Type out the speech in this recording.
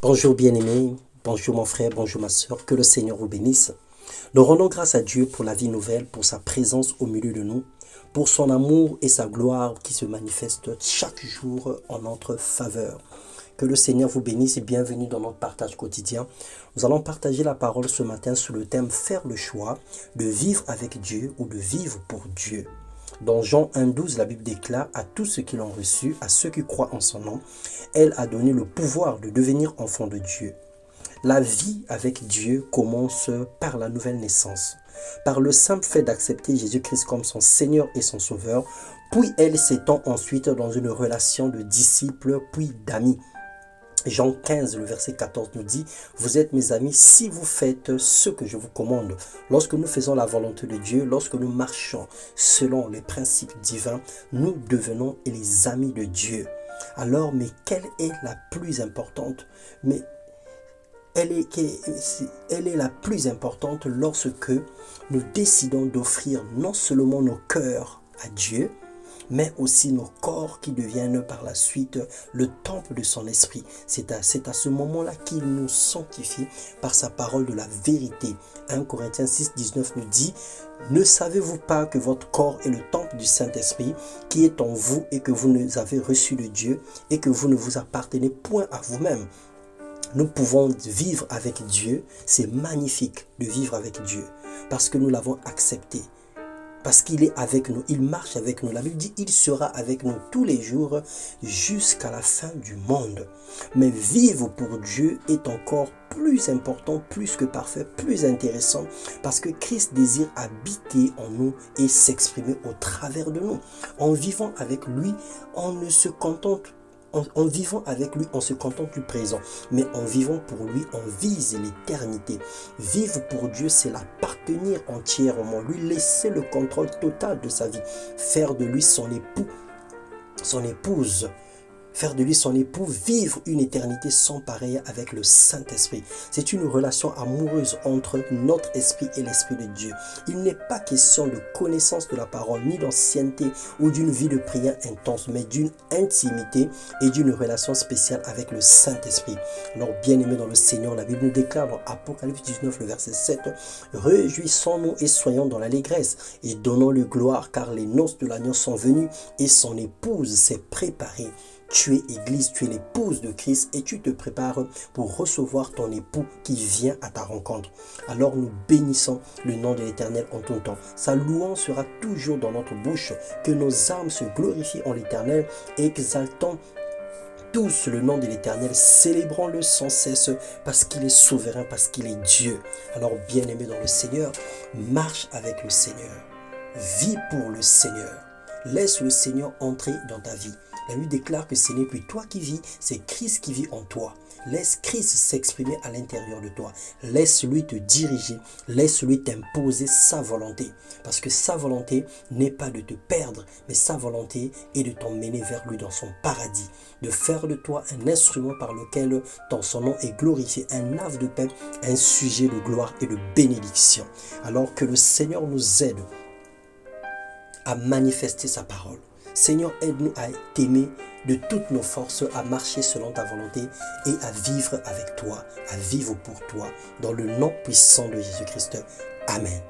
Bonjour bien-aimé, bonjour mon frère, bonjour ma soeur, que le Seigneur vous bénisse. Nous rendons grâce à Dieu pour la vie nouvelle, pour sa présence au milieu de nous, pour son amour et sa gloire qui se manifestent chaque jour en notre faveur. Que le Seigneur vous bénisse et bienvenue dans notre partage quotidien. Nous allons partager la parole ce matin sous le thème « Faire le choix de vivre avec Dieu ou de vivre pour Dieu ». Dans Jean 1,12, la Bible déclare « À tous ceux qui l'ont reçu, à ceux qui croient en son nom, elle a donné le pouvoir de devenir enfants de Dieu. » La vie avec Dieu commence par la nouvelle naissance, par le simple fait d'accepter Jésus-Christ comme son Seigneur et son Sauveur, puis elle s'étend ensuite dans une relation de disciples puis d'amis. Jean 15, le verset 14 nous dit « Vous êtes mes amis si vous faites ce que je vous commande. » Lorsque nous faisons la volonté de Dieu, lorsque nous marchons selon les principes divins, nous devenons les amis de Dieu. Alors, mais quelle est la plus importante? Elle est la plus importante lorsque nous décidons d'offrir non seulement nos cœurs à Dieu, mais aussi nos corps qui deviennent par la suite le temple de son esprit. C'est à ce moment-là qu'il nous sanctifie par sa parole de la vérité. 1 Corinthiens 6, 19 nous dit « Ne savez-vous pas que votre corps est le temple du Saint-Esprit qui est en vous et que vous nous avez reçu de Dieu et que vous ne vous appartenez point à vous-même » Nous pouvons vivre avec Dieu, c'est magnifique de vivre avec Dieu, parce que nous l'avons accepté, parce qu'il est avec nous, il marche avec nous. La Bible dit, il sera avec nous tous les jours jusqu'à la fin du monde. Mais vivre pour Dieu est encore plus important, plus que parfait, plus intéressant, parce que Christ désire habiter en nous et s'exprimer au travers de nous. En vivant avec lui, on ne se contente En vivant avec lui, on se contente du présent. Mais en vivant pour lui, on vise l'éternité. Vivre pour Dieu, c'est l'appartenir entièrement. Lui laisser le contrôle total de sa vie. Faire de lui son époux, son épouse. Faire de lui son époux, vivre une éternité sans pareille avec le Saint-Esprit. C'est une relation amoureuse entre notre esprit et l'Esprit de Dieu. Il n'est pas question de connaissance de la parole, ni d'ancienneté ou d'une vie de prière intense, mais d'une intimité et d'une relation spéciale avec le Saint-Esprit. Alors, bien-aimés dans le Seigneur, la Bible nous déclare dans Apocalypse 19, le verset 7, « Réjouissons-nous et soyons dans l'allégresse et donnons-lui gloire, car les noces de l'agneau sont venues et son épouse s'est préparée. » Tu es Église, tu es l'épouse de Christ et tu te prépares pour recevoir ton époux qui vient à ta rencontre. Alors nous bénissons le nom de l'Éternel en tout temps. Sa louange sera toujours dans notre bouche. Que nos âmes se glorifient en l'Éternel et exaltons tous le nom de l'Éternel, célébrons-le sans cesse parce qu'il est souverain, parce qu'il est Dieu. Alors bien-aimé dans le Seigneur, marche avec le Seigneur. Vis pour le Seigneur. Laisse le Seigneur entrer dans ta vie. La Bible déclare que ce n'est plus toi qui vis, c'est Christ qui vit en toi. Laisse Christ s'exprimer à l'intérieur de toi. Laisse-lui te diriger. Laisse-lui t'imposer sa volonté. Parce que sa volonté n'est pas de te perdre, mais sa volonté est de t'emmener vers lui dans son paradis. De faire de toi un instrument par lequel son nom est glorifié, un havre de paix, un sujet de gloire et de bénédiction. Alors que le Seigneur nous aide à manifester sa parole. Seigneur, aide-nous à t'aimer de toutes nos forces, à marcher selon ta volonté et à vivre avec toi, à vivre pour toi, dans le nom puissant de Jésus-Christ. Amen.